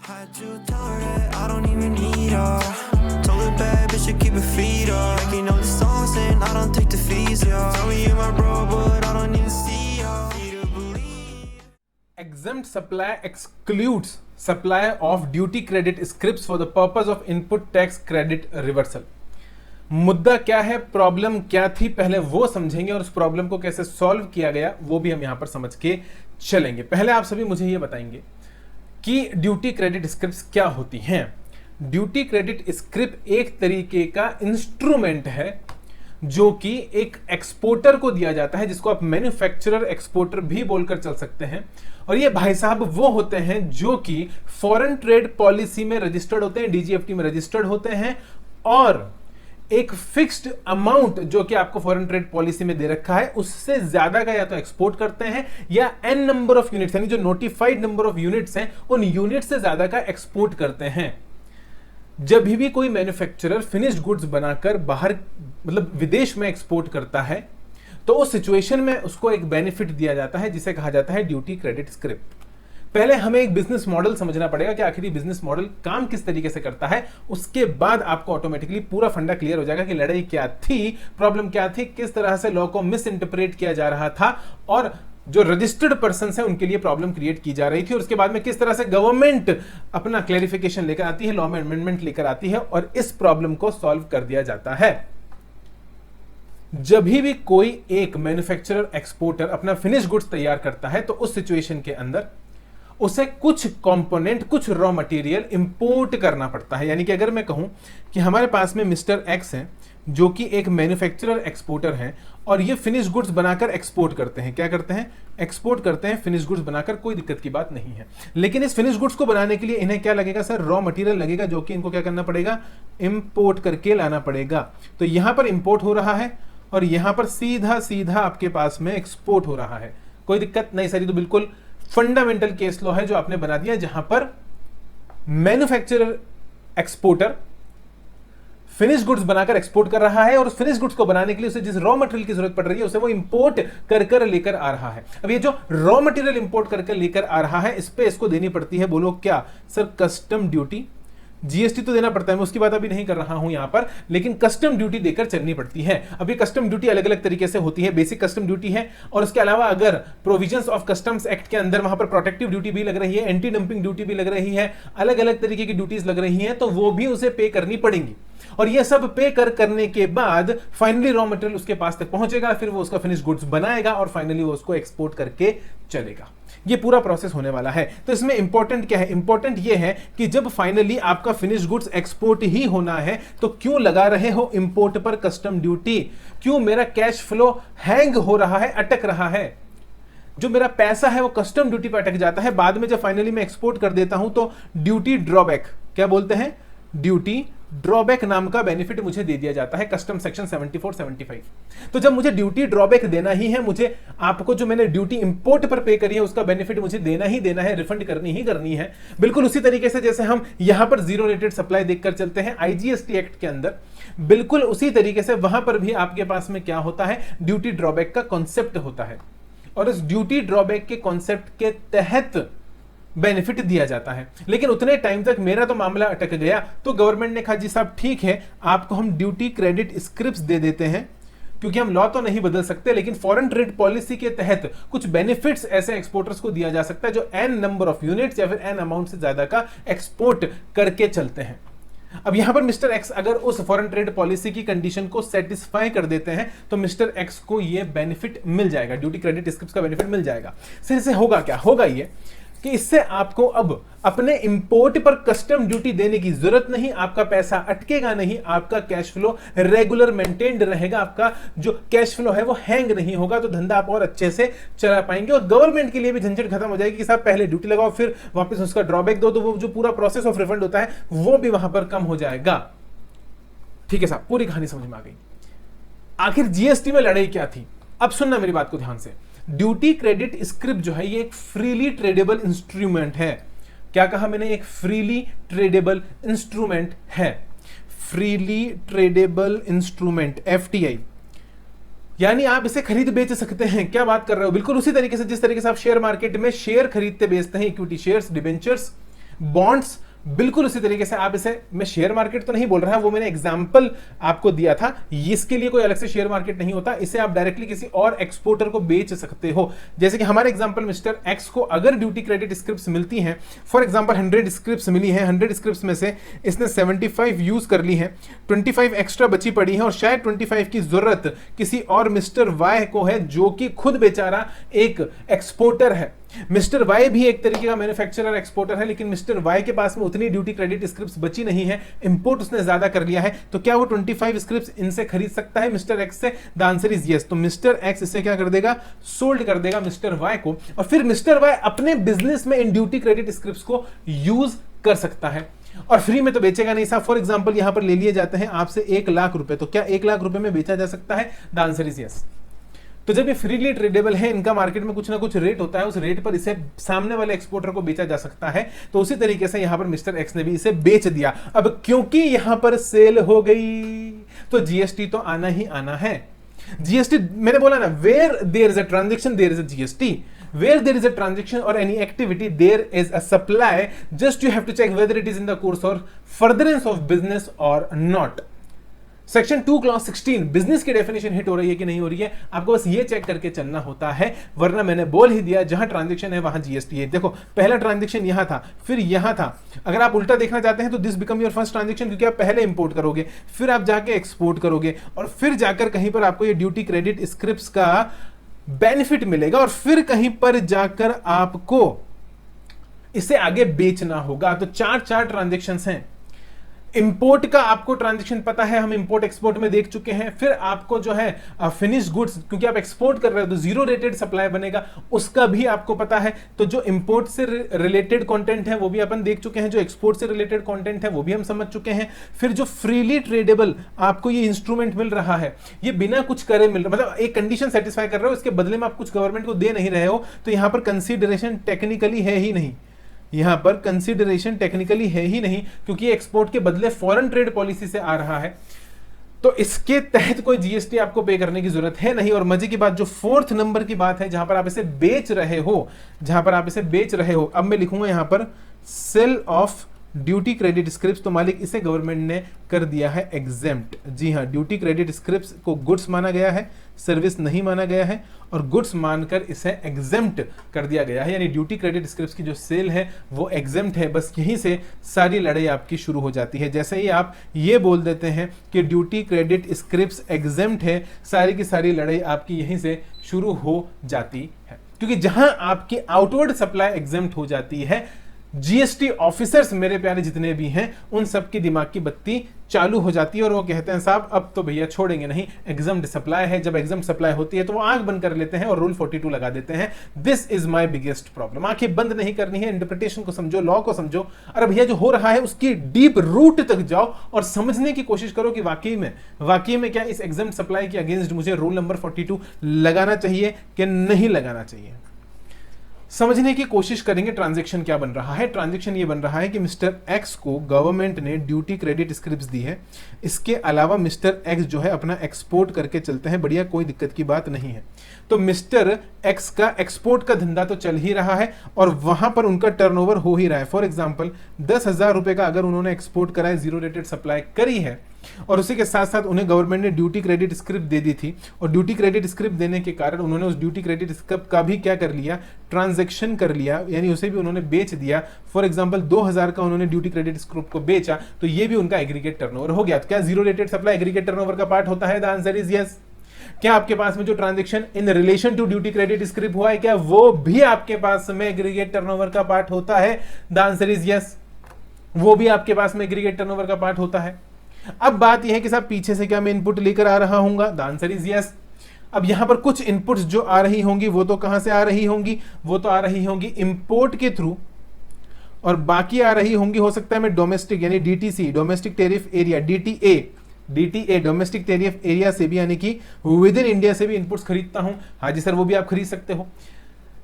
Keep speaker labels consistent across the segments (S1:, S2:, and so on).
S1: Had to tell her that I don't even need her. Told her bad bitch to keep her feet up. You know the song saying I don't take the fees, yeah. Tell me you're my bro, but I don't even see ya. Need to believe.
S2: Exempt supply excludes supply of duty credit scripts for the purpose of input tax credit reversal. मुद्दा क्या है, problem क्या थी, पहले वो समझेंगे और उस प्रॉब्लम को कैसे सॉल्व किया गया वो भी हम यहां पर समझ के चलेंगे। पहले आप सभी मुझे ये बताएंगे कि ड्यूटी क्रेडिट स्क्रिप्ट्स क्या होती हैं। ड्यूटी क्रेडिट स्क्रिप्ट एक तरीके का इंस्ट्रूमेंट है जो कि एक एक्सपोर्टर को दिया जाता है, जिसको आप मैन्युफैक्चरर एक्सपोर्टर भी बोलकर चल सकते हैं। और ये भाई साहब वो होते हैं जो कि फॉरेन ट्रेड पॉलिसी में रजिस्टर्ड होते हैं, डीजीएफटी में रजिस्टर्ड होते हैं, और एक फिक्स्ड अमाउंट जो कि आपको फॉरेन ट्रेड पॉलिसी में दे रखा है उससे ज्यादा का या तो एक्सपोर्ट करते हैं या एन नंबर ऑफ यूनिट्स यानी जो नोटिफाइड नंबर ऑफ यूनिट्स हैं उन यूनिट से ज्यादा का एक्सपोर्ट करते हैं। जब भी कोई मैन्युफैक्चरर फिनिश्ड गुड्स बनाकर बाहर मतलब विदेश में एक्सपोर्ट करता है तो उस सिचुएशन में उसको एक बेनिफिट दिया जाता है जिसे कहा जाता है ड्यूटी क्रेडिट स्क्रिप्ट। पहले हमें एक बिजनेस मॉडल समझना पड़ेगा कि आखिर बिजनेस मॉडल काम किस तरीके से करता है, उसके बाद आपको ऑटोमेटिकली पूरा फंडा क्लियर हो जाएगा कि लड़ाई क्या थी, प्रॉब्लम क्या थी, किस तरह से लॉ को मिस इंटरप्रेट किया जा रहा था और जो रजिस्टर्ड पर्सन है उनके लिए प्रॉब्लम क्रिएट की जा रही थी, और उसके बाद में किस तरह से गवर्नमेंट अपना क्लैरिफिकेशन लेकर आती है, लॉ में अमेंडमेंट लेकर आती है और इस प्रॉब्लम को सॉल्व कर दिया जाता है। जब भी कोई एक मैन्युफैक्चरर एक्सपोर्टर अपना फिनिश गुड्स तैयार करता है तो उस सिचुएशन के अंदर उसे कुछ कंपोनेंट, कुछ रॉ मटेरियल इंपोर्ट करना पड़ता है। यानी कि अगर मैं कहूं कि हमारे पास में मिस्टर एक्स है जो कि एक मैन्युफैक्चरर एक्सपोर्टर है और ये फिनिश गुड्स बनाकर एक्सपोर्ट करते हैं। क्या करते हैं? एक्सपोर्ट करते हैं फिनिश गुड्स बनाकर, कोई दिक्कत की बात नहीं है। लेकिन इस फिनिश गुड्स को बनाने के लिए इन्हें क्या लगेगा सर? रॉ मटेरियल लगेगा, जो कि इनको क्या करना पड़ेगा? इंपोर्ट करके लाना पड़ेगा। तो यहां पर इंपोर्ट हो रहा है और यहां पर सीधा सीधा आपके पास में एक्सपोर्ट हो रहा है। कोई दिक्कत नहीं सर, ये तो बिल्कुल फंडामेंटल केस लॉ है जो आपने बना दिया, जहां पर मैन्युफैक्चरर एक्सपोर्टर फिनिश गुड्स बनाकर एक्सपोर्ट कर रहा है और उस फिनिश गुड्स को बनाने के लिए उसे जिस रॉ मटेरियल की जरूरत पड़ रही है उसे वो इंपोर्ट कर लेकर आ रहा है। अब ये जो रॉ मटेरियल इंपोर्ट करके लेकर आ रहा है इस पे इसको देनी पड़ती है, बोलो क्या सर? Custom duty. जीएसटी तो देना पड़ता है, मैं उसकी बात अभी नहीं कर रहा हूं यहां पर, लेकिन कस्टम ड्यूटी देकर चलनी पड़ती है। अभी कस्टम ड्यूटी अलग अलग तरीके से होती है, बेसिक कस्टम ड्यूटी है और उसके अलावा अगर प्रोविजंस ऑफ कस्टम्स एक्ट के अंदर वहां पर प्रोटेक्टिव ड्यूटी भी लग रही है, एंटी डंपिंग ड्यूटी भी लग रही है, अलग अलग तरीके की ड्यूटीज लग रही हैं, तो वो भी उसे पे करनी पड़ेंगी। और ये सब पे करने के बाद फाइनली रॉ मटेरियल उसके पास तक पहुंचेगा, फिर वो उसका फिनिश गुड्स बनाएगा और फाइनली वो उसको एक्सपोर्ट करके चलेगा। ये पूरा प्रोसेस होने वाला है। तो इसमें इंपॉर्टेंट क्या है? इंपॉर्टेंट ये है कि जब फाइनली आपका फिनिश गुड्स एक्सपोर्ट ही होना है तो क्यों लगा रहे हो इंपोर्ट पर कस्टम ड्यूटी? क्यों मेरा कैश फ्लो हैंग हो रहा है, अटक रहा है? जो मेरा पैसा है वो कस्टम ड्यूटी पर अटक जाता है, बाद में जब फाइनली मैं एक्सपोर्ट कर देता हूं तो ड्यूटी ड्रॉबैक, क्या बोलते हैं? ड्यूटी ड्रॉबैक नाम का बेनिफिट मुझे दे दिया जाता है, कस्टम सेक्शन 74-75। तो जब मुझे ड्यूटी ड्रॉबैक देना ही है, मुझे आपको जो मैंने ड्यूटी इंपोर्ट पर पे करी है उसका बेनिफिट मुझे देना ही देना है, रिफंड करनी ही करनी है। बिल्कुल उसी तरीके से जैसे हम यहां पर जीरो रेटेड सप्लाई देखकर चलते हैं आईजीएसटी एक्ट के अंदर, बिल्कुल उसी तरीके से वहां पर भी आपके पास में क्या होता है? ड्यूटी ड्रॉबैक का कॉन्सेप्ट होता है और इस ड्यूटी ड्रॉबैक के कॉन्सेप्ट के तहत बेनिफिट दिया जाता है। लेकिन उतने टाइम तक मेरा तो मामला अटक गया तो गवर्नमेंट ने कहा जी साहब ठीक है, आपको हम ड्यूटी क्रेडिट स्क्रिप्ट्स दे देते हैं, क्योंकि हम लॉ तो नहीं बदल सकते, लेकिन फॉरेन ट्रेड पॉलिसी के तहत कुछ बेनिफिट्स ऐसे एक्सपोर्टर्स को दिया जा सकता है जो एन नंबर ऑफ यूनिट्स या फिर एन अमाउंट से ज्यादा का एक्सपोर्ट करके चलते हैं। अब यहां पर मिस्टर एक्स अगर उस फॉरेन ट्रेड पॉलिसी की कंडीशन को सेटिस्फाई कर देते हैं तो मिस्टर एक्स को यह बेनिफिट मिल जाएगा, ड्यूटी क्रेडिट स्क्रिप्ट्स का बेनिफिट मिल जाएगा। सिर से होगा क्या? होगा ये कि इससे आपको अब अपने इंपोर्ट पर कस्टम ड्यूटी देने की जरूरत नहीं, आपका पैसा अटकेगा नहीं, आपका कैश फ्लो रेगुलर मेंटेन्ड रहेगा, आपका जो कैश फ्लो है वो हैंग नहीं होगा, तो धंधा आप और अच्छे से चला पाएंगे और गवर्नमेंट के लिए भी झंझट खत्म हो जाएगी कि साहब पहले ड्यूटी लगाओ फिर वापस उसका ड्रॉबैक दो, तो वो जो पूरा प्रोसेस ऑफ रिफंड होता है वो भी वहां पर कम हो जाएगा। ठीक है साहब, पूरी कहानी समझ में आ गई। आखिर जीएसटी में लड़ाई क्या थी? अब सुनना मेरी बात को ध्यान से। ड्यूटी क्रेडिट स्क्रिप्ट जो है ये एक फ्रीली ट्रेडेबल इंस्ट्रूमेंट है। क्या कहा मैंने? एक फ्रीली ट्रेडेबल इंस्ट्रूमेंट है। फ्रीली ट्रेडेबल इंस्ट्रूमेंट, एफटीआई, यानी आप इसे खरीद बेच सकते हैं। क्या बात कर रहे हो? बिल्कुल उसी तरीके से जिस तरीके से आप शेयर मार्केट में शेयर खरीदते बेचते हैं, इक्विटी शेयर्स, डिबेंचर्स, बॉन्ड्स बिल्कुल उसी तरीके से आप इसे, मैं शेयर मार्केट तो नहीं बोल रहा, वो मैंने एग्जांपल आपको दिया था, इसके लिए कोई अलग से शेयर मार्केट नहीं होता, इसे आप डायरेक्टली किसी और एक्सपोर्टर को बेच सकते हो। जैसे कि हमारे एग्जांपल मिस्टर एक्स को अगर ड्यूटी क्रेडिट स्क्रिप्ट्स मिलती हैं, फॉर एग्जांपल 100 स्क्रिप्ट्स मिली हैं, 100 स्क्रिप्ट्स में से इसने 75 यूज कर ली हैं, 25 एक्स्ट्रा बची पड़ी हैं और शायद 25 की जरूरत किसी और मिस्टर वाई को है जो कि खुद बेचारा एक एक्सपोर्टर है। मिस्टर वाई भी एक तरीके का मैन्युफैक्चरर एक्सपोर्टर है, लेकिन मिस्टर वाई के पास में उतनी ड्यूटी क्रेडिट स्क्रिप्ट्स बची नहीं है, इंपोर्ट उसने ज्यादा कर लिया है, तो क्या वो 25 स्क्रिप्ट्स इनसे खरीद सकता है मिस्टर एक्स से? The answer is yes. तो मिस्टर एक्स इसे क्या कर देगा? सोल्ड कर देगा मिस्टर वाई को, और फिर मिस्टर वाई अपने बिजनेस में इन ड्यूटी क्रेडिट स्क्रिप्ट्स को यूज कर सकता है, और फ्री में तो बेचेगा नहीं साहब। फॉर एग्जांपल यहां पर ले लिए जाते हैं आपसे 1 लाख रुपए, तो क्या 1 लाख रुपए में बेचा जा सकता है? The answer is yes. तो जब ये फ्रीली ट्रेडेबल है, इनका मार्केट में कुछ ना कुछ रेट होता है, उस रेट पर इसे सामने वाले एक्सपोर्टर को बेचा जा सकता है। तो उसी तरीके से यहां पर मिस्टर एक्स ने भी इसे बेच दिया। अब क्योंकि यहां पर सेल हो गई तो जीएसटी तो आना ही आना है। जीएसटी मैंने बोला ना, where there is a transaction there is a GST, where there is a transaction or any activity there is a supply, just you have to check whether it is in the course or furtherance of business or not। Section 2 clause 16 business की definition hit हो रही है कि नहीं हो रही है, आपको बस ये चेक करके चलना होता है, वरना मैंने बोल ही दिया जहां ट्रांजैक्शन है वहां जीएसटी है। देखो पहला ट्रांजैक्शन यहां था, फिर यहां था, अगर आप उल्टा देखना चाहते हैं तो this become your first transaction, क्योंकि आप पहले इंपोर्ट करोगे, फिर आप जाके एक्सपोर्ट करोगे, और फिर जाकर कहीं पर आपको ये ड्यूटी क्रेडिट स्क्रिप्ट्स का बेनिफिट मिलेगा, और फिर कहीं पर जाकर आपको इसे आगे बेचना होगा। तो चार ट्रांजैक्शंस हैं। इंपोर्ट का आपको ट्रांजैक्शन पता है, हम इंपोर्ट एक्सपोर्ट में देख चुके हैं। फिर आपको जो है फिनिश गुड्स, क्योंकि आप एक्सपोर्ट कर रहे हो तो जीरो रेटेड सप्लाई बनेगा, उसका भी आपको पता है। तो जो इंपोर्ट से रिलेटेड कंटेंट है वो भी अपन देख चुके हैं, जो एक्सपोर्ट से रिलेटेड कंटेंट है वो भी हम समझ चुके हैं। फिर जो फ्रीली ट्रेडेबल आपको ये इंस्ट्रूमेंट मिल रहा है, ये बिना कुछ करे मिल रहा, मतलब एक कंडीशन सेटिस्फाई कर रहे हो, इसके बदले में आप कुछ गवर्नमेंट को दे नहीं रहे हो, तो यहां पर कंसीडरेशन टेक्निकली है ही नहीं, यहां पर कंसीडरेशन टेक्निकली है ही नहीं, क्योंकि एक्सपोर्ट के बदले फॉरेन ट्रेड पॉलिसी से आ रहा है, तो इसके तहत कोई जीएसटी आपको पे करने की जरूरत है नहीं। और मजे की बात, जो 4th नंबर की बात है, जहां पर आप इसे बेच रहे हो, जहां पर आप इसे बेच रहे हो, अब मैं लिखूंगा यहां पर sale of duty credit scripts, तो मालिक इसे गवर्नमेंट ने कर दिया है एग्जेम्प्ट। जी हाँ, ड्यूटी क्रेडिट स्क्रिप्ट्स को गुड्स माना गया है, सर्विस नहीं माना गया है, और गुड्स मानकर इसे एग्जेम्प्ट कर दिया गया है, यानी ड्यूटी क्रेडिट स्क्रिप्ट्स की जो सेल है वो एग्जेम्प्ट है। बस यहीं से सारी लड़ाई आपकी शुरू हो जाती है। जैसे ही आप ये बोल देते हैं कि ड्यूटी क्रेडिट स्क्रिप्ट्स एग्जेम्प्ट है, सारी की सारी लड़ाई आपकी यहीं से शुरू हो जाती है, क्योंकि जहां आपकी आउटवर्ड सप्लाई एग्जेम्प्ट हो जाती है, जीएसटी ऑफिसर्स मेरे प्यारे जितने भी हैं, उन सब की दिमाग की बत्ती चालू हो जाती है, और वो कहते हैं साहब अब तो भैया छोड़ेंगे नहीं, एग्जाम्ड सप्लाई है। जब एग्जाम सप्लाई होती है तो वो आंख बंद कर लेते हैं और रूल 42 लगा देते हैं। This is my biggest problem. आंखें बंद नहीं करनी है, इंटरप्रिटेशन को समझो, लॉ को समझो, अरे भैया जो हो रहा है उसकी डीप रूट तक जाओ और समझने की कोशिश करो कि वाकई में क्या इस एग्जाम सप्लाई के अगेंस्ट मुझे रूल नंबर 42 लगाना चाहिए कि नहीं लगाना चाहिए। समझने की कोशिश करेंगे ट्रांजैक्शन क्या बन रहा है। ट्रांजैक्शन ये बन रहा है कि मिस्टर एक्स को गवर्नमेंट ने ड्यूटी क्रेडिट स्क्रिप्ट्स दी है, इसके अलावा मिस्टर एक्स जो है अपना एक्सपोर्ट करके चलते हैं, बढ़िया, कोई दिक्कत की बात नहीं है। तो मिस्टर एक्स का एक्सपोर्ट का धंधा तो चल ही रहा है और वहां पर उनका टर्नओवर हो ही रहा है। फॉर एग्जांपल 10,000 रुपए का अगर उन्होंने एक्सपोर्ट करा है, जीरो रेटेड सप्लाई करी है, और उसी के साथ साथ उन्हें गवर्नमेंट ने ड्यूटी क्रेडिट स्क्रिप्ट दे दी थी, और ड्यूटी क्रेडिट स्क्रिप्ट देने के कारण उन्होंने उस ड्यूटी क्रेडिट स्क्रिप्ट का भी क्या कर लिया, ट्रांजैक्शन कर लिया, यानी उसे भी उन्होंने बेच दिया। फॉर एग्जांपल 2,000 का उन्होंने ड्यूटी क्रेडिट स्क्रिप्ट को बेचा, तो ये भी उनका एग्रीगेट टर्नओवर हो गया। तो क्या zero rated supply aggregate turnover का पार्ट होता है? The answer is yes. क्या आपके पास में जो transaction in relation to duty credit script हुआ है, क्या वो भी आपके पास में एग्रीगेट टर्नओवर का पार्ट होता है? द आंसर इज यस, वो भी आपके पास में एग्रीगेट टर्नओवर का पार्ट होता है। अब बात यह है कि साहब पीछे से क्या मैं इनपुट लेकर आ रहा हूंगा? The answer is yes. अब यहां पर कुछ इनपुट्स जो आ रही होंगी वो तो कहां से आ रही होंगी? वो तो आ रही होंगी इंपोर्ट के थ्रू, और बाकी आ रही होंगी, हो सकता है मैं डोमेस्टिक यानी DTC, domestic tariff area, DTA domestic tariff area से भी, यानी कि विद इन इंडिया से भी इनपुट्स खरीदता हूं। हाँ जी सर, वो भी आप खरीद सकते हो।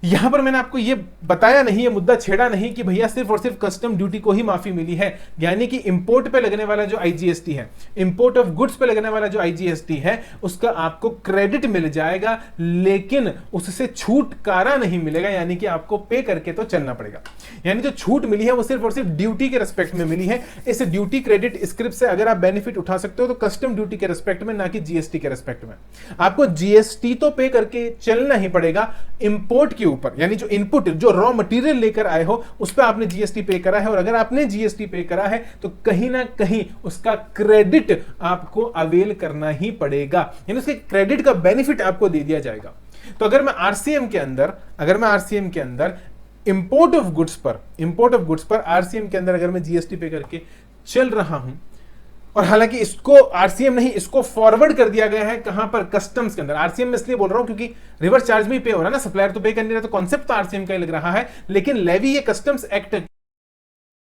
S2: यहां पर मैंने आपको ये बताया नहीं, ये मुद्दा छेड़ा नहीं कि भैया सिर्फ और सिर्फ कस्टम ड्यूटी को ही माफी मिली है, यानी कि इंपोर्ट पे लगने वाला जो आईजीएसटी है, इंपोर्ट ऑफ गुड्स पे लगने वाला जो आईजीएसटी है, उसका आपको क्रेडिट मिल जाएगा, लेकिन उससे छूटकारा नहीं मिलेगा, यानी कि आपको पे करके तो चलना पड़ेगा। यानी जो छूट मिली है वो सिर्फ और सिर्फ ड्यूटी के रेस्पेक्ट में मिली है। इस ड्यूटी क्रेडिट स्क्रिप्ट से अगर आप बेनिफिट उठा सकते हो तो कस्टम ड्यूटी के रेस्पेक्ट में, ना कि जीएसटी के रेस्पेक्ट में। आपको जीएसटी तो पे करके चलना ही पड़ेगा इंपोर्ट के ऊपर, यानी जो इनपुट, जो रॉ मटेरियल लेकर आए हो उस पर आपने जीएसटी पे करा है, और अगर आपने जीएसटी पे करा है तो कहीं ना कहीं उसका क्रेडिट आपको अवेल करना ही पड़ेगा, यानी उसके क्रेडिट का बेनिफिट आपको दे दिया जाएगा। तो अगर मैं आरसीएम के अंदर इंपोर्ट ऑफ गुड्स पर आरसीएम के अंदर अगर मैं जीएसटी पे करके चल रहा हूं, और हालांकि इसको आरसीएम नहीं, इसको फॉरवर्ड कर दिया गया है कहां पर, कस्टम्स के अंदर। आरसीएम में इसलिए बोल रहा हूं क्योंकि रिवर्स चार्ज में पे हो रहा है ना, सप्लायर तो पे कर नहीं रहा, तो कॉन्सेप्ट तो आरसीएम का ही लग रहा है, लेकिन लेवी ये कस्टम्स एक्ट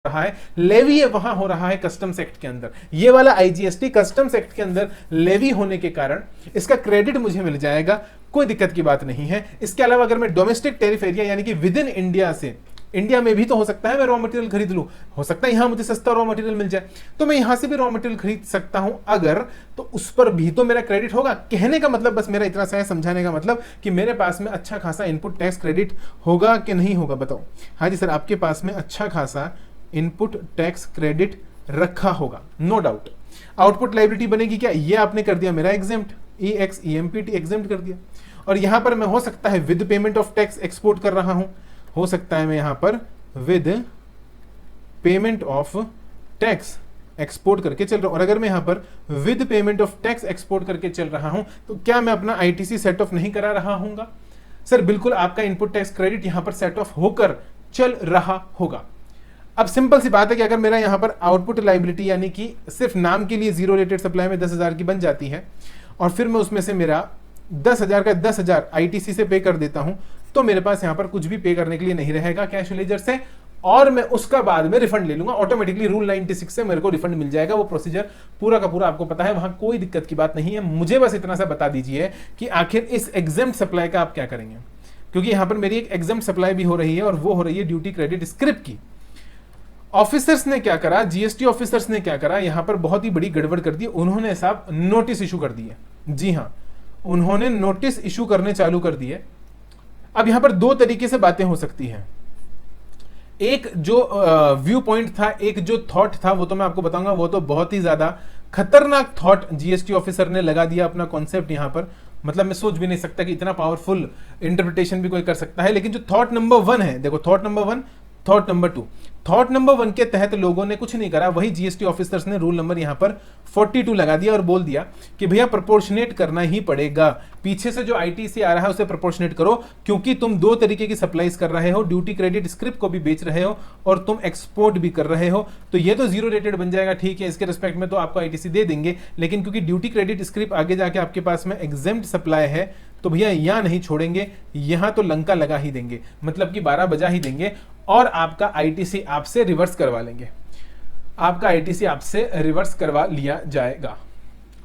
S2: रहा है, लेवी ये वहां हो रहा है कस्टम्स एक्ट के अंदर। ये वाला आईजीएसटी कस्टम्स एक्ट के अंदर लेवी होने के कारण इसका क्रेडिट मुझे मिल जाएगा, कोई दिक्कत की बात नहीं है। इसके अलावा अगर मैं डोमेस्टिक टेरिफ एरिया यानी कि विद इन इंडिया से, इंडिया में भी तो हो सकता है मैं रॉ मटेरियल खरीद लूं, हो सकता है यहां मुझे सस्ता रॉ मटेरियल मिल जाए, तो मैं यहां से भी रॉ मटेरियल खरीद सकता हूं अगर, तो उस पर भी तो मेरा क्रेडिट होगा। कहने का मतलब बस मेरा इतना सा है, समझाने का मतलब कि मेरे पास में अच्छा खासा इनपुट टैक्स क्रेडिट होगा कि नहीं होगा, बताओ। हाँ जी सर, आपके पास में अच्छा खासा इनपुट टैक्स क्रेडिट रखा होगा, नो डाउट। आउटपुट लायबिलिटी बनेगी क्या, ये आपने कर दिया मेरा एग्जेम्प्ट, EXEMPT एग्जेम्प्ट कर दिया। और यहां पर मैं हो सकता है with payment of tax export कर रहा हूं, हो सकता है मैं यहां पर with payment of tax export करके चल रहा हूं। और अगर मैं यहां पर with payment of tax export करके चल रहा हूं तो क्या मैं अपना आईटीसी सेट ऑफ नहीं करा रहा हूंगा? सर बिल्कुल, आपका इनपुट टैक्स क्रेडिट यहां पर सेट ऑफ होकर चल रहा होगा। अब सिंपल सी बात है कि अगर मेरा यहां पर आउटपुट लायबिलिटी यानी कि सिर्फ नाम के लिए जीरो रेटेड सप्लाई में 10,000 की बन जाती है, और फिर मैं उसमें से मेरा 10,000 का 10,000 आईटीसी से पे कर देता हूं, तो मेरे पास यहां पर कुछ भी पे करने के लिए नहीं रहेगा कैश लेजर से, और मैं उसका बाद में रिफंड ले लूंगा ऑटोमेटिकली। रूल 96 से मेरे को रिफंड मिल जाएगा। वो प्रोसीजर पूरा का पूरा आपको पता है, वहां कोई दिक्कत की बात नहीं है। मुझे बस इतना सा बता दीजिए कि आखिर इस एग्जेम्प्ट सप्लाई का आप क्या करेंगे, क्योंकि यहां पर मेरी एक एग्जेम्प्ट सप्लाई भी हो रही है और वो हो रही है ड्यूटी क्रेडिट स्क्रिप्ट की। ऑफिसर्स ने क्या करा, जीएसटी ऑफिसर्स ने क्या करा, यहां पर बहुत ही बड़ी गड़बड़ कर दी। उन्होंने साहब नोटिस इशू कर दिए। जी हां, उन्होंने नोटिस इशू करने चालू कर दिए। अब यहां पर दो तरीके से बातें हो सकती हैं। एक जो व्यू पॉइंट था, एक जो थॉट था, वो तो मैं आपको बताऊंगा, वो तो बहुत ही ज्यादा खतरनाक थॉट जीएसटी ऑफिसर ने लगा दिया अपना कॉन्सेप्ट यहां पर। मतलब मैं सोच भी नहीं सकता कि इतना पावरफुल इंटरप्रिटेशन भी कोई कर सकता है। लेकिन जो थॉट नंबर 1 है, देखो thought number 1, thought number 2। Thought number 1 के तहत लोगों ने कुछ नहीं करा, वही जीएसटी ऑफिसर्स ने रूल नंबर यहां पर 42 लगा दिया और बोल दिया कि भैया प्रोपोर्शनेट करना ही पड़ेगा। पीछे से जो आईटीसी आ रहा है उसे प्रोपोर्शनेट करो, क्योंकि तुम दो तरीके की सप्लाईज कर रहे हो, ड्यूटी क्रेडिट स्क्रिप्ट को भी बेच रहे हो और तुम एक्सपोर्ट भी कर रहे हो। तो ये तो जीरो रेटेड बन जाएगा, ठीक है, इसके रिस्पेक्ट में तो आपको आईटीसी दे देंगे। लेकिन क्योंकि ड्यूटी क्रेडिट स्क्रिप्ट आगे जाके आपके पास में एग्जेम्प्ट सप्लाई है, तो भैया यहां नहीं छोड़ेंगे, यहां तो लंका लगा ही देंगे, मतलब कि 12 बजा ही देंगे और आपका आईटीसी आपसे रिवर्स करवा लेंगे। आपका आईटीसी आपसे रिवर्स करवा लिया जाएगा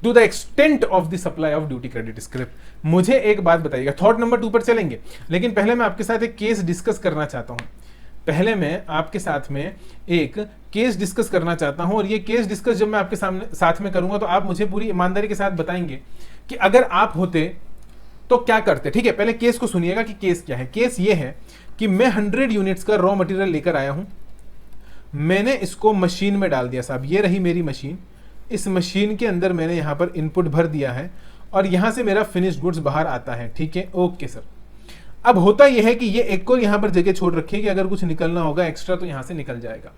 S2: to the extent of the supply of duty credit script. मुझे एक बात बताइएगा, थॉट नंबर 2 पर चलेंगे, लेकिन पहले मैं आपके साथ एक केस डिस्कस करना चाहता हूं। पहले मैं आपके साथ में एक केस डिस्कस करना चाहता हूं, और ये केस डिस्कस जब मैं आपके साथ में करूंगा तो आप मुझे पूरी ईमानदारी के साथ बताएंगे कि अगर आप होते तो क्या करते। ठीक है, पहले केस को सुनिएगा कि केस क्या है। केस ये है कि मैं 100 यूनिट्स का रॉ मटेरियल लेकर आया हूं, मैंने इसको मशीन में डाल दिया साहब, ये रही मेरी मशीन। इस मशीन के अंदर मैंने यहां पर इनपुट भर दिया है और यहां से मेरा फिनिश्ड गुड्स बाहर आता है। ठीक है, ओके सर। अब होता यह है कि ये एक को यहां पर जगह छोड़ रखी है कि अगर कुछ निकलना होगा एक्स्ट्रा तो यहां से निकल जाएगा।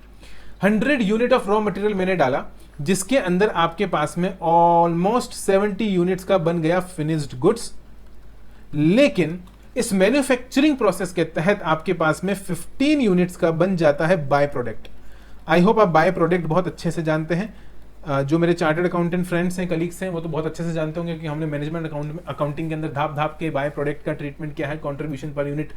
S2: 100 यूनिट ऑफ रॉ मटेरियल मैंने डाला, जिसके अंदर आपके पास में ऑलमोस्ट 70 यूनिट्स का बन गया फिनिश्ड गुड्स। लेकिन इस मैन्युफैक्चरिंग प्रोसेस के तहत आपके पास में 15 यूनिट्स का बन जाता है बाय प्रोडक्ट। आई होप आप बाय प्रोडक्ट बहुत अच्छे से जानते हैं। जो मेरे चार्टर्ड अकाउंटेंट फ्रेंड्स हैं, कलीग्स हैं, वो तो बहुत अच्छे से जानते होंगे कि हमने मैनेजमेंट अकाउंटिंग के अंदर धाप धाप के बाय प्रोडक्ट का ट्रीटमेंट किया है, कंट्रीब्यूशन पर यूनिट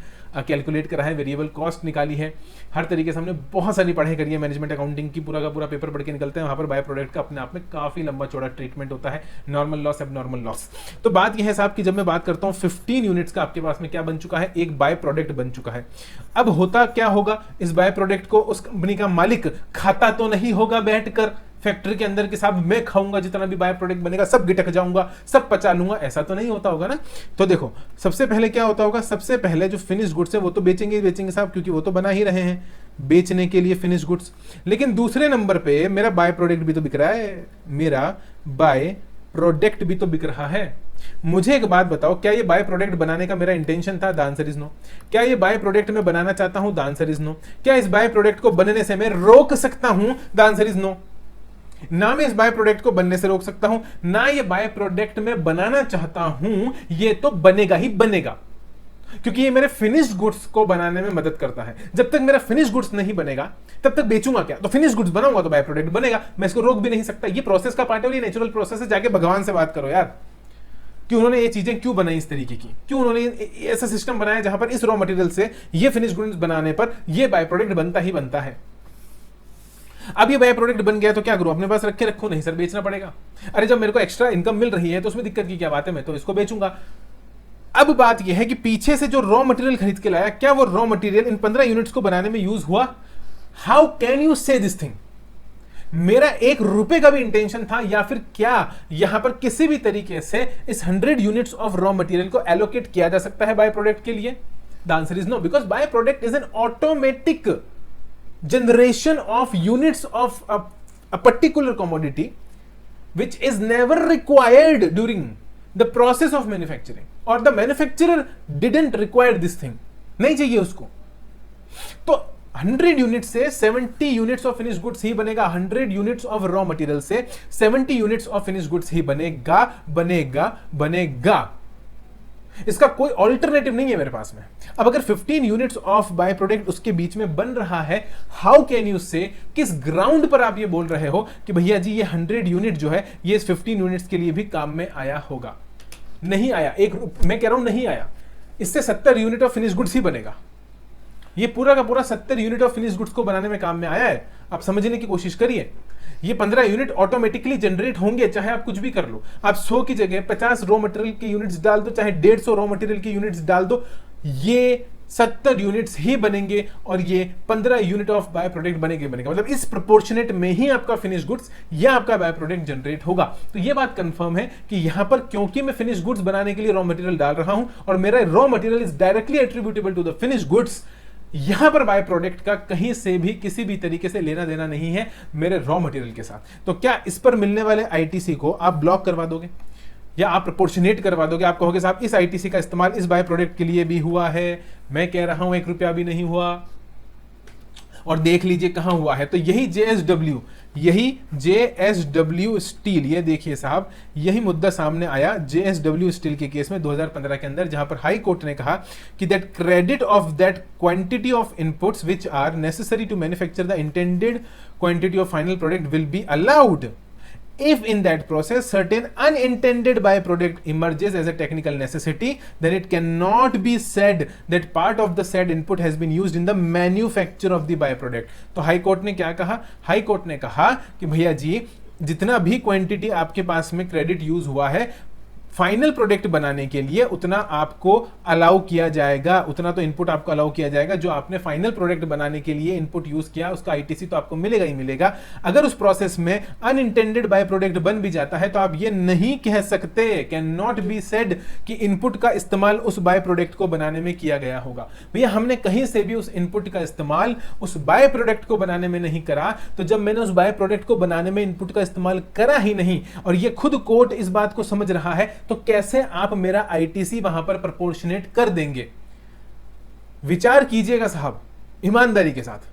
S2: कैलकुलेट करा है, वेरिएबल कॉस्ट निकाली है, हर तरीके से हमने बहुत सारी पढ़ाई करी है मैनेजमेंट अकाउंटिंग की, पूरा का पूरा पेपर पढ़ के निकलते हैं, वहाँ पर बाय प्रोडक्ट का अपने आप में काफ़ी लंबा चौड़ा ट्रीटमेंट होता है, नॉर्मल लॉस, अब नॉर्मल लॉस। तो बात यह है साहब कि जब मैं बात करता हूँ 15 यूनिट्स का आपके पास में क्या बन चुका है, एक बाय प्रोडक्ट बन चुका है। अब होता क्या होगा, इस बाय प्रोडक्ट को उस कंपनी का मालिक खाता तो नहीं होगा बैठकर फैक्ट्री के अंदर के साहब मैं खाऊंगा, जितना भी बाय प्रोडक्ट बनेगा सब गिटक जाऊंगा, सब पचा लूंगा, ऐसा तो नहीं होता होगा ना। तो देखो सबसे पहले क्या होता होगा, सबसे पहले जो फिनिश गुड्स है वो तो बेचेंगे साहब, क्योंकि वो तो बना ही रहे हैं बेचने के लिए फिनिश गुड्स। लेकिन दूसरे नंबर पे मेरा बाय प्रोडक्ट भी तो बिक रहा है, मेरा बाय प्रोडक्ट भी तो बिक रहा है। मुझे एक बात बताओ, क्या ये बाय प्रोडक्ट बनाने का मेरा इंटेंशन था? The answer is no. क्या ये बाय प्रोडक्ट मैं बनाना चाहता हूं? The answer is no. क्या इस बाय प्रोडक्ट को बनने से मैं रोक सकता हूं? The answer is no. ना मैं इस बाय प्रोडक्ट को बनने से रोक सकता हूं, ना ये बाय प्रोडक्ट मैं बनाना चाहता हूं, ये तो बनेगा ही बनेगा, क्योंकि ये मेरे फिनिश्ड गुड्स को बनाने में मदद करता है। जब तक मेरा फिनिश गुड्स नहीं बनेगा तब तक बेचूंगा क्या? तो फिनिश गुड्स बनाऊंगा तो बाय प्रोडक्ट बनेगा, मैं इसको रोक भी नहीं सकता। ये प्रोसेस का पार्ट है और ये नेचुरल प्रोसेस है। जाके भगवान से बात करो यार कि उन्होंने ये चीजें क्यों बनाई इस तरीके की, क्यों उन्होंने ऐसा सिस्टम बनाया जहां पर इस रॉ मटेरियल से ये फिनिश गुड्स बनाने पर ये बाय प्रोडक्ट बनता ही बनता है। अब ये बाय प्रोडक्ट बन गया तो क्या करूं? अपने पास रखे रखो? नहीं सर, बेचना पड़ेगा। अरे जब मेरे को एक्स्ट्रा इनकम मिल रही है तो उसमें दिक्कत की क्या बात है, मैं तो इसको बेचूंगा। अब बात यह है कि पीछे से जो रॉ मटेरियल खरीद के लाया, क्या वो रॉ मटेरियल इन 15 यूनिट्स को बनाने में यूज हुआ? हाउ कैन यू से दिस थिंग? मेरा 1 रुपए का भी इंटेंशन था, या फिर क्या यहां पर किसी भी तरीके से इस 100 यूनिट्स ऑफ रॉ मटेरियल को एलोकेट किया जा सकता है बाय प्रोडक्ट के लिए? The answer is no, because by product is an automatic generation of units of a particular commodity which is never required during the process of manufacturing, or the manufacturer didn't require this thing, नहीं चाहिए उसको। तो 100 unit से 70 units of finish goods ही बनेगा, 100 units of raw material से 70 units of finish goods ही बनेगा बनेगा बनेगा। इसका कोई ऑल्टरनेटिव नहीं है मेरे पास में। अब अगर 15 यूनिट्स ऑफ बाय प्रोडक्ट उसके बीच में बन रहा है, हाउ कैन यू से, किस ग्राउंड पर आप ये बोल रहे हो कि भैया जी ये 100 यूनिट जो है ये इस 15 यूनिट्स के लिए भी काम में आया होगा? नहीं आया। मैं कह रहा हूं नहीं आया। इससे 70 यूनिट ऑफ फिनिश गुड्स ही बनेगा। ये पूरा का पूरा 70 यूनिट ऑफ फिनिश गुड्स को बनाने में काम में आया है। आप समझने की कोशिश करिए। ये 15 यूनिट ऑटोमेटिकली जनरेट होंगे, चाहे आप कुछ भी कर लो। आप 100 की जगह 50 रॉ मटेरियल के यूनिट्स डाल दो, चाहे 150 रॉ मटेरियल के यूनिट्स डाल दो, ये 70 यूनिट्स ही बनेंगे और ये 15 यूनिट ऑफ बाय प्रोडक्ट बनेगा। मतलब इस प्रोपोर्शनेट में ही आपका फिनिश गुड्स या आपका बाय प्रोडक्ट जनरेट होगा। तो ये बात कंफर्म है कि यहां पर क्योंकि मैं फिनिश गुड्स बनाने के लिए रॉ मटेरियल डाल रहा हूं और मेरा raw material is directly attributable to the finish goods, यहां पर बाय प्रोडक्ट का कहीं से भी किसी भी तरीके से लेना देना नहीं है मेरे रॉ मटेरियल के साथ। तो क्या इस पर मिलने वाले आईटीसी को आप ब्लॉक करवा दोगे या आप प्रोपोर्शनेट करवा दोगे? आप कहोगे साहब इस आईटीसी का इस्तेमाल इस बाय प्रोडक्ट के लिए भी हुआ है, मैं कह रहा हूं 1 रुपया भी नहीं हुआ, और देख लीजिए कहां हुआ है। तो यही जेएसडब्ल्यू स्टील, ये देखिए साहब, यही मुद्दा सामने आया जेएसडब्ल्यू स्टील के केस में 2015 के अंदर, जहां पर हाई कोर्ट ने कहा कि that credit of that quantity of inputs which are necessary to manufacture the intended quantity of final product will be allowed if in that process certain unintended byproduct emerges as a technical necessity, then it cannot be said that part of the said input has been used in the manufacture of the byproduct। तो high court ने क्या कहा? High court ने कहा कि भैया जी जितना भी क्वांटिटी आपके पास में क्रेडिट यूज हुआ है फाइनल प्रोडक्ट बनाने के लिए, उतना आपको अलाउ किया जाएगा, उतना तो इनपुट आपको अलाउ किया जाएगा जो आपने फाइनल प्रोडक्ट बनाने के लिए इनपुट यूज किया, उसका आईटीसी तो आपको मिलेगा ही मिलेगा। अगर उस प्रोसेस में अनइंटेंडेड बाय प्रोडक्ट बन भी जाता है तो आप ये नहीं कह सकते, कैन नॉट बी सेड कि इनपुट का इस्तेमाल उस बाय प्रोडक्ट को बनाने में किया गया होगा। भैया हमने कहीं से भी उस इनपुट का इस्तेमाल उस बाय प्रोडक्ट को बनाने में नहीं करा, तो जब मैंने उस बाय प्रोडक्ट को बनाने में इनपुट का इस्तेमाल करा ही नहीं और ये खुद कोर्ट इस बात को समझ रहा है, तो कैसे आप मेरा आईटीसी वहां पर प्रोपोर्शनेट कर देंगे? विचार कीजिएगा साहब ईमानदारी के साथ,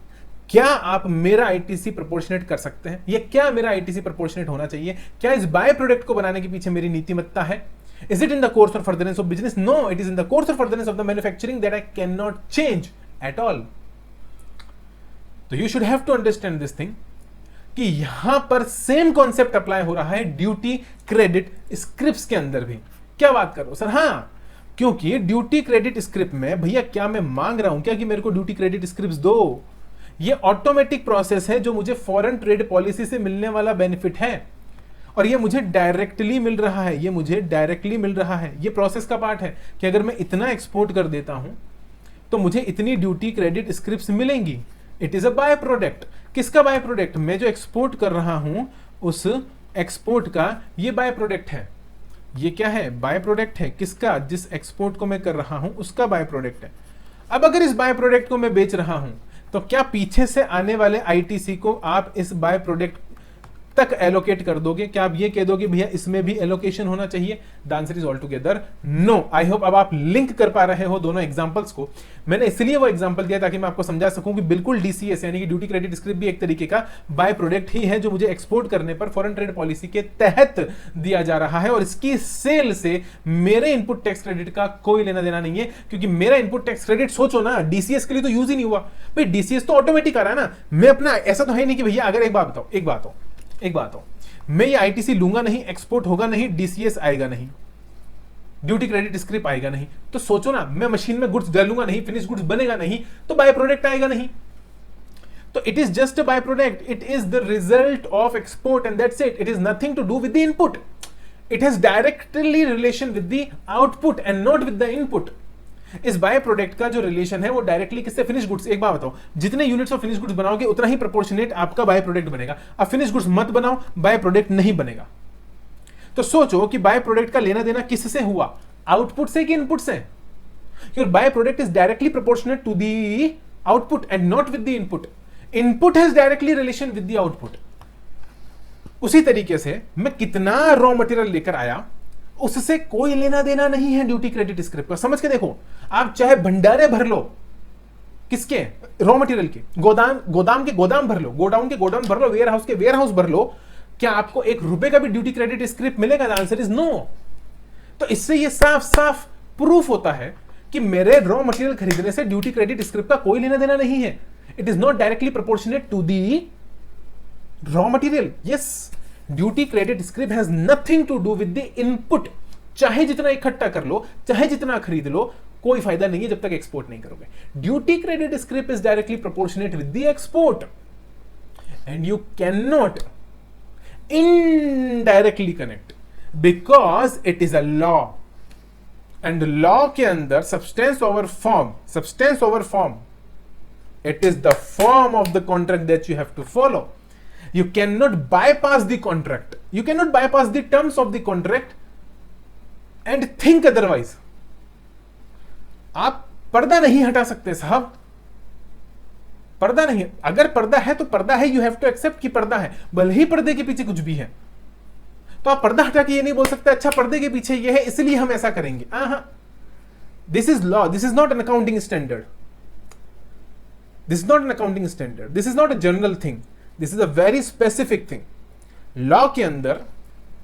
S2: क्या आप मेरा आईटीसी प्रोपोर्शनेट कर सकते हैं? ये क्या मेरा आईटीसी प्रोपोर्शनेट होना चाहिए? क्या इस बाय प्रोडक्ट को बनाने के पीछे मेरी नीतिमत्ता है? Is it in the course or furtherance of business? No, it is in the course or furtherance of the manufacturing that I cannot change at all. So you should have to understand this thing कि यहां पर same concept apply हो रहा है duty credit scripts के अंदर भी। क्या बात कर रहे हो सर? हां, क्योंकि ड्यूटी क्रेडिट स्क्रिप्ट में भैया क्या मैं मांग रहा हूं क्या कि मेरे को ड्यूटी क्रेडिट स्क्रिप्ट्स दो? ये ऑटोमेटिक प्रोसेस है जो मुझे फॉरेन ट्रेड पॉलिसी से मिलने वाला बेनिफिट है, और ये मुझे डायरेक्टली मिल रहा है, ये मुझे डायरेक्टली मिल रहा है। ये प्रोसेस का पार्ट है कि अगर मैं इतना एक्सपोर्ट कर देता हूं तो मुझे इतनी ड्यूटी क्रेडिट स्क्रिप्ट्स मिलेंगी। It is a by product. किसका बाय प्रोडक्ट? मैं जो एक्सपोर्ट कर रहा हूं उस एक्सपोर्ट का ये बाय प्रोडक्ट है। ये क्या है? बाय प्रोडक्ट है। किसका? जिस एक्सपोर्ट को मैं कर रहा हूं उसका बाय प्रोडक्ट है। अब अगर इस बाय प्रोडक्ट को मैं बेच रहा हूं तो क्या पीछे से आने वाले आईटीसी को आप इस बाय प्रोडक्ट तक एलोकेट कर दोगे? क्या आप ये कह दोगे भैया इसमें भी एलोकेशन होना चाहिए? The answer is all together no. I hope अब आप लिंक कर पा रहे हो दोनों एग्जांपल्स को। मैंने इसलिए वो एग्जांपल दिया ताकि मैं आपको समझा सकूं कि बिल्कुल डीसीएस यानी कि ड्यूटी क्रेडिट स्क्रिप्ट भी एक तरीके का बाय प्रोडक्ट ही है जो मुझे एक्सपोर्ट करने पर फॉरेन ट्रेड पॉलिसी के तहत दिया जा रहा है, और इसकी सेल से मेरे इनपुट टैक्स क्रेडिट का कोई लेना देना नहीं है। क्योंकि मेरा इनपुट टैक्स क्रेडिट सोचो ना, डीसीएस के लिए तो यूज ही नहीं हुआ भाई। डीसीएस तो ऑटोमेटिक आ रहा है ना। मैं अपना ऐसा तो है नहीं कि भैया अगर एक बात हो मैं ये आईटीसी लूंगा नहीं, एक्सपोर्ट होगा नहीं, डीसीएस आएगा नहीं, ड्यूटी क्रेडिट स्क्रिप्ट आएगा नहीं, तो सोचो ना मैं मशीन में गुड्स डालूंगा नहीं, फिनिश गुड्स बनेगा नहीं, तो बाय प्रोडक्ट आएगा नहीं। तो it is just a by product, it is the result of export and that's it. It is nothing to do with the input, it has directly relation with the output and not with the input. इस by product का जो relation है वो directly किससे? Finish goods. एक बात बताओ, जितने यूनिट्स ऑफ फिनिश गुड्स बनाओगे उतना ही प्रोपोर्शनेट आपका बाय प्रोडक्ट बनेगा। अब फिनिश गुड्स मत बनाओ, बाय प्रोडक्ट नहीं बनेगा। तो सोचो कि बाय प्रोडक्ट का लेना देना किससे हुआ? आउटपुट से कि इनपुट से? Your by product is directly proportionate to the output and not with the input. Input has directly relation with the output. उसी तरीके से मैं कितना रॉ मटेरियल लेकर आया उससे कोई लेना देना नहीं है ड्यूटी क्रेडिट स्क्रिप्ट का। समझ के देखो, आप चाहे भंडारे भर लो, किसके? रॉ मटेरियल के। गोदाम के गोदाम भर लो, गोडाउन के गोडाउन भर लो, वेयर हाउस के वेयर हाउस भर लो, क्या आपको ₹1 का भी ड्यूटी क्रेडिट स्क्रिप्ट मिलेगा? The answer is no. तो इससे ये साफ साफ प्रूफ होता है कि मेरे रॉ मटेरियल खरीदने से ड्यूटी क्रेडिट स्क्रिप्ट का कोई लेना देना नहीं है। It is not directly proportionate to the raw material. Yes, duty credit script has nothing to do with the input. चाहे जितना इकट्ठा कर लो, चाहे जितना खरीद लो, कोई फायदा नहीं है जब तक एक्सपोर्ट नहीं करोगे। Duty credit script is directly proportionate with the export and you can not indirectly connect because it is a law. And law के अंदर substance over form, it is the form of the contract that you have to follow. You cannot bypass the contract. You cannot bypass the terms of the contract and think otherwise. आप पर्दा नहीं हटा सकते साहब, पर्दा नहीं। अगर पर्दा है तो पर्दा है, यू हैव टू एक्सेप्ट कि पर्दा है, भले ही पर्दे के पीछे कुछ भी है। तो आप पर्दा हटा के ये नहीं बोल सकते अच्छा पर्दे के पीछे ये है इसलिए हम ऐसा करेंगे। This is law, this is not an accounting standard, this is not an accounting standard, this is not a general thing, this is a very specific thing. Law के अंदर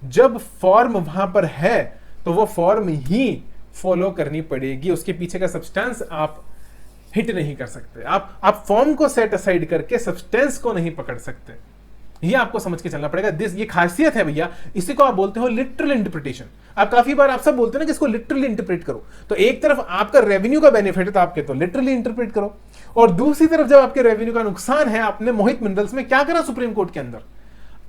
S2: जब फॉर्म वहां पर है तो वो फॉर्म ही फॉलो करनी पड़ेगी, उसके पीछे का सब्सटेंस आप हिट नहीं कर सकते। आप फॉर्म को सेट असाइड करके सब्सटेंस को नहीं पकड़ सकते। ये आपको समझ के चलना पड़ेगा। ये खासियत है भैया, इसी को आप बोलते हो लिटरल इंटरप्रिटेशन। आप काफी बार आप सब बोलते हैं ना कि इसको लिटरली इंटरप्रेट करो, तो एक तरफ आपका रेवेन्यू का बेनिफिट है तो आप कहते हो लिटरली इंटरप्रेट करो, और दूसरी तरफ जब आपके रेवेन्यू का नुकसान है, आपने मोहित मिनरल्स में क्या करा सुप्रीम कोर्ट के अंदर,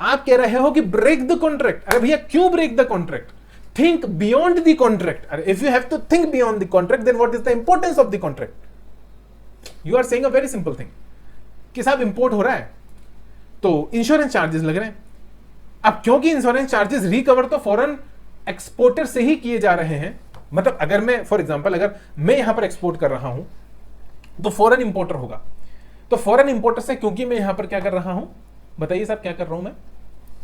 S2: आप कह रहे हो कि ब्रेक द कॉन्ट्रैक्ट। अरे भैया क्यों break the contract? Think beyond the contract. अरे if you have to think beyond the contract then what is the importance of the contract? You are saying a very simple thing कि साहब import हो रहा है तो insurance charges लग रहे हैं। अब क्योंकि इंश्योरेंस चार्जेस रिकवर तो फॉरेन एक्सपोर्टर से ही किए जा रहे हैं, मतलब अगर मैं फॉर एग्जांपल अगर मैं यहां पर एक्सपोर्ट कर रहा हूं तो फॉरेन इंपोर्टर होगा, तो फॉरेन इंपोर्टर से क्योंकि मैं यहां पर क्या कर रहा हूं, बताइए साहब क्या कर रहा हूं, मैं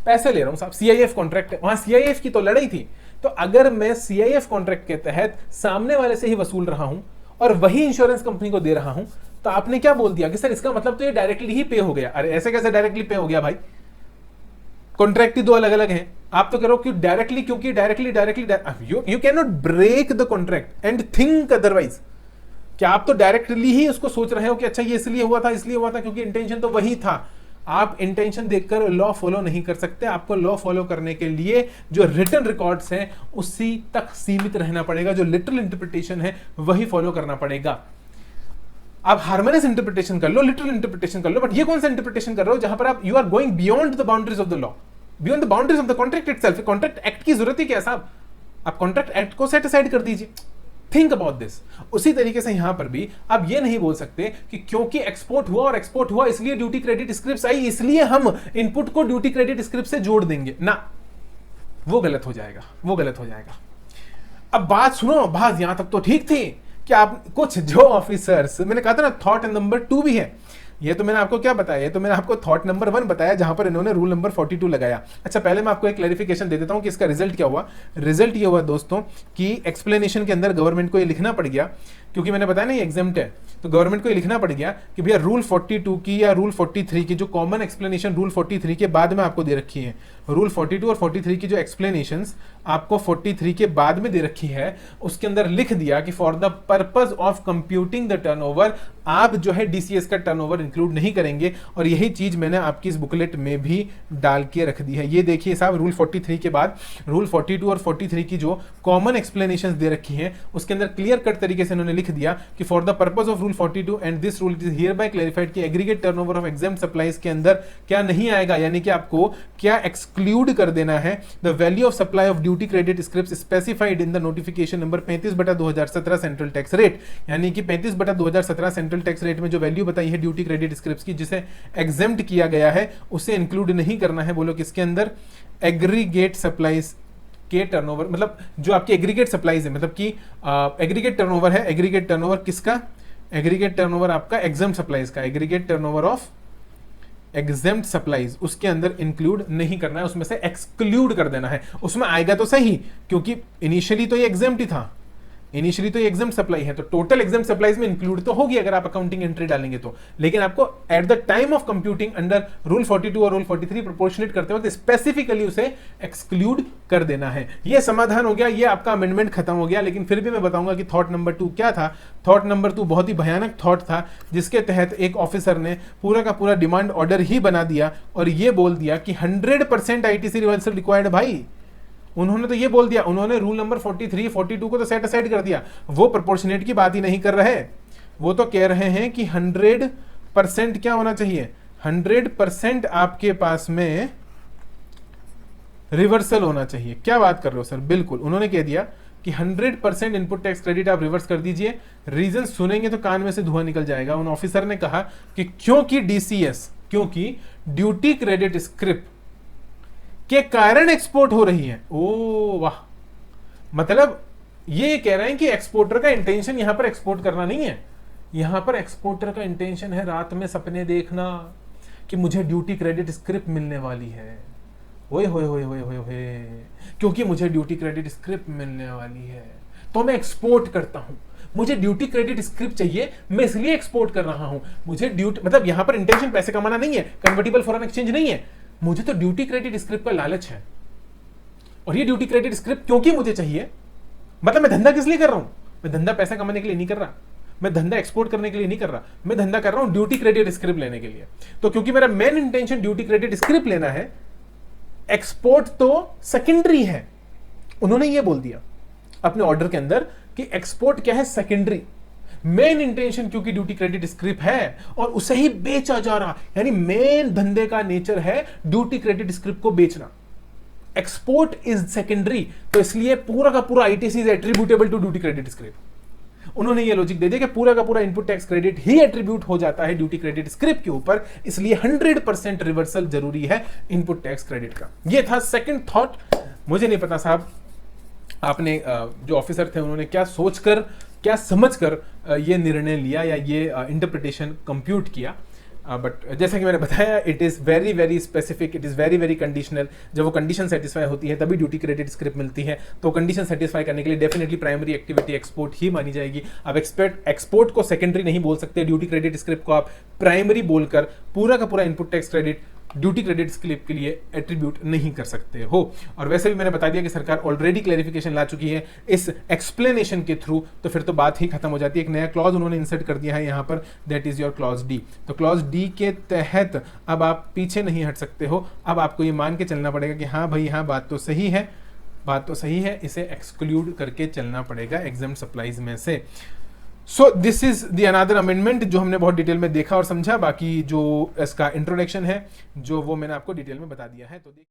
S2: पैसे ले रहा हूं साहब, सीआईएफ कॉन्ट्रैक्ट है, वहां सीआईएफ की तो लड़ाई थी, तो अगर मैं सीआईएफ कॉन्ट्रैक्ट के तहत सामने वाले से ही वसूल रहा हूं और वही इंश्योरेंस कंपनी को दे रहा हूं, तो आपने क्या बोल दिया कि सर इसका मतलब तो ये डायरेक्टली ही पे हो गया। अरे ऐसे कैसे डायरेक्टली पे हो गया भाई, कॉन्ट्रैक्ट ही दो अलग अलग हैं। आप तो कह रहे हो कि डायरेक्टली, क्योंकि directly you can not break the contract and think otherwise. क्या आप तो डायरेक्टली ही उसको सोच रहे हो कि अच्छा ये इसलिए हुआ था क्योंकि इंटेंशन तो वही था। आप इंटेंशन देखकर लॉ फॉलो नहीं कर सकते। आपको लॉ फॉलो करने के लिए जो रिटन रिकॉर्ड्स हैं उसी तक सीमित रहना पड़ेगा, जो लिटरल इंटरप्रिटेशन है वही फॉलो करना पड़ेगा। आप हार्मोनियस इंटरप्रिटेशन कर लो, लिटरल इंटरप्रिटेशन कर लो, बट ये कौन सा इंटरप्रिटेशन कर रहे हो जहां पर आप you are going beyond the boundaries of the law, beyond the boundaries of the contract itself. Contract act की जरूरत ही क्या साहब, आप कॉन्ट्रैक्ट एक्ट को सेट असाइड कर दीजिए। Think about this. उसी तरीके से यहां पर भी आप ये नहीं बोल सकते कि क्योंकि एक्सपोर्ट हुआ और एक्सपोर्ट हुआ इसलिए ड्यूटी क्रेडिट स्क्रिप्ट आई, इसलिए हम इनपुट को ड्यूटी क्रेडिट स्क्रिप्ट से जोड़ देंगे ना, वो गलत हो जाएगा, वो गलत हो जाएगा। अब बात सुनो, बात यहां तक तो ठीक थी कि आप कुछ जो ऑफिसर्स, मैंने कहा था ना थॉट नंबर 2 भी है, ये तो मैंने आपको क्या बताया, ये तो मैंने आपको थॉट नंबर 1 बताया जहां पर इन्होंने रूल नंबर 42 लगाया। अच्छा, पहले मैं आपको एक क्लैरिफिकेशन दे देता हूं कि इसका रिजल्ट क्या हुआ। रिजल्ट ये हुआ दोस्तों कि एक्सप्लेनेशन के अंदर गवर्नमेंट को ये लिखना पड़ गया, क्योंकि मैंने बताया ना ये एग्जाम्प्ट है, तो गवर्नमेंट को ये लिखना पड़ गया कि भैया रूल 42 की या रूल 43 की जो कॉमन एक्सप्लेनेशन रूल 43 के बाद में आपको दे रखी है, रूल 42 और 43 की जो एक्सप्लेनेशंस आपको 43 के बाद में दे रखी है, उसके अंदर लिख दिया कि for the purpose of computing the turnover आप जो है डीसीएस का टर्नओवर इंक्लूड नहीं करेंगे। और यही चीज मैंने आपकी इस बुकलेट में भी डाल के रख दी है। ये देखिए साहब, रूल 43 के बाद रूल 42 और 43 की जो कॉमन एक्सप्लेनेशंस दे रखी हैं उसके अंदर क्लियर कट तरीके से इन्होंने लिख दिया कि for the purpose of rule 42 and this rule is hereby clarified कि aggregate turnover of exempt supplies के अंदर क्या नहीं आएगा, यानी कि आपको क्या एक्सक्लूड कर देना है, the value of supply of duty credit script specified in the notification number 35/2017 central tax rate, यानी कि 35/2017 सेंट्रल टैक्स रेट में जो वैल्यू बताई है ड्यूटी क्रेडिट स्क्रिप्ट की जिसे एग्जेम्प्ट किया गया है उसे इंक्लूड नहीं करना है। बोलो किसके अंदर, एग्रीगेट सप्लाईज के टर्नओवर, मतलब जो आपकी एग्रीगेट सप्लाईज है, मतलब कि एग्रीगेट टर्नओवर है। एग्रीगेट टर्नओवर किसका, एग्रीगेट टर्नओवर आपका एग्जाम्प्ट सप्लाईज का, aggregate turnover of exempt supplies उसके अंदर इंक्लूड नहीं करना है, उसमें से एक्सक्लूड कर देना है। उसमें आएगा तो सही, क्योंकि इनिशियली तो ये एग्जेम्प्ट ही था, इनिशियली तो ये एग्जाम सप्लाई है, तो टोटल एग्जाम सप्लाईज में इंक्लूड तो होगी अगर आप अकाउंटिंग एंट्री डालेंगे तो, लेकिन आपको at the time of computing under rule 42 और रूल 43 प्रोपोर्शनेट करते वक्त स्पेसिफिकली उसे एक्सक्लूड कर देना है। ये समाधान हो गया, ये आपका अमेंडमेंट खत्म हो गया। लेकिन फिर भी मैं बताऊंगा कि थॉट नंबर 2 क्या था। थॉट नंबर 2 बहुत ही भयानक थॉट था, जिसके तहत एक ऑफिसर ने पूरा का पूरा डिमांड ऑर्डर ही बना दिया और ये बोल दिया कि 100% आईटीसी रिवर्सल रिक्वायर्ड। भाई उन्होंने तो ये बोल दिया, उन्होंने रूल नंबर 43, 42 को तो सेट असाइड कर दिया, वो प्रोपोर्शनेट की बात ही नहीं कर रहे, वो तो कह रहे हैं कि 100% क्या होना चाहिए, 100% आपके पास में रिवर्सल होना चाहिए। क्या बात कर रहे हो सर, बिल्कुल उन्होंने कह दिया कि 100% इनपुट टैक्स क्रेडिट आप रिवर्स कर दीजिए। रीजन सुनेंगे तो कान में से धुआं निकल जाएगा। उन ऑफिसर ने कहा कि क्योंकि डीसीएस, क्योंकि ड्यूटी क्रेडिट स्क्रिप्ट के कारण एक्सपोर्ट हो रही है। ओ वाह, मतलब ये कह रहे हैं कि एक्सपोर्टर का इंटेंशन यहां पर एक्सपोर्ट करना नहीं है, यहां पर एक्सपोर्टर का इंटेंशन है रात में सपने देखना कि मुझे ड्यूटी क्रेडिट स्क्रिप्ट मिलने वाली है, ओए होए होए होए होए होए, क्योंकि मुझे ड्यूटी क्रेडिट स्क्रिप्ट मिलने वाली है तो मैं एक्सपोर्ट करता हूं, मुझे ड्यूटी क्रेडिट स्क्रिप्ट चाहिए, मैं इसलिए एक्सपोर्ट कर रहा हूं। मुझे ड्यूटी, मतलब यहां पर इंटेंशन पैसे कमाना नहीं है, कन्वर्टिबल फॉरेन एक्सचेंज नहीं है, मुझे तो ड्यूटी क्रेडिट स्क्रिप्ट का लालच है। और ये ड्यूटी क्रेडिट स्क्रिप्ट क्योंकि मुझे चाहिए, मतलब मैं धंधा किस लिए कर रहा हूं, मैं धंधा पैसा कमाने के लिए नहीं कर रहा, मैं धंधा एक्सपोर्ट करने के लिए नहीं कर रहा, मैं धंधा कर रहा हूं ड्यूटी क्रेडिट स्क्रिप्ट लेने के लिए। तो क्योंकि मेरा main intention duty credit script लेना है, एक्सपोर्ट तो सेकेंडरी है। उन्होंने ये बोल दिया अपने ऑर्डर के अंदर कि एक्सपोर्ट क्या है, सेकेंडरी। मेन इंटेंशन क्योंकि ड्यूटी क्रेडिट स्क्रिप्ट है और उसे ही बेचा जा रहा, यानी मेन धंधे का नेचर है ड्यूटी क्रेडिट स्क्रिप्ट को बेचना, एक्सपोर्ट इज सेकेंडरी, तो इसलिए पूरा का पूरा ITC is attributable to duty credit script. उन्होंने ये लॉजिक दे दिया कि पूरा का पूरा इनपुट टैक्स क्रेडिट ही एट्रीब्यूट हो जाता है ड्यूटी क्रेडिट स्क्रिप्ट के ऊपर, इसलिए 100% रिवर्सल जरूरी है इनपुट टैक्स क्रेडिट का। ये था सेकंड थॉट। मुझे नहीं पता साहब आपने जो ऑफिसर थे उन्होंने क्या सोचकर, क्या समझकर ये निर्णय लिया या ये इंटरप्रिटेशन कंप्यूट किया, बट जैसा कि मैंने बताया it is very very specific, it is very very conditional. जब वो कंडीशन सेटिस्फाई होती है तभी ड्यूटी क्रेडिट स्क्रिप्ट मिलती है, तो कंडीशन सेटिस्फाई करने के लिए डेफिनेटली प्राइमरी एक्टिविटी एक्सपोर्ट ही मानी जाएगी। अब एक्सपोर्ट को सेकेंडरी नहीं बोल सकते, ड्यूटी क्रेडिट स्क्रिप्ट को आप प्राइमरी बोलकर पूरा का पूरा input tax credit duty credit slip के लिए एट्रीब्यूट नहीं कर सकते हो। और वैसे भी मैंने बता दिया कि सरकार ऑलरेडी क्लैरिफिकेशन ला चुकी है इस एक्सप्लेनेशन के थ्रू, तो फिर तो बात ही खत्म हो जाती है। एक नया क्लॉज उन्होंने इंसर्ट कर दिया है यहाँ पर, that is your clause D. तो क्लॉज डी के तहत अब आप पीछे नहीं हट सकते हो, अब आपको ये मान के चलना पड़ेगा कि हाँ भाई हाँ बात तो सही है, बात तो सही है, इसे एक्सक्लूड करके चलना पड़ेगा एग्जाम सप्लाईज में से। So this is the another amendment जो हमने बहुत डिटेल में देखा और समझा। बाकी जो इसका इंट्रोडक्शन है जो वो मैंने आपको डिटेल में बता दिया है। तो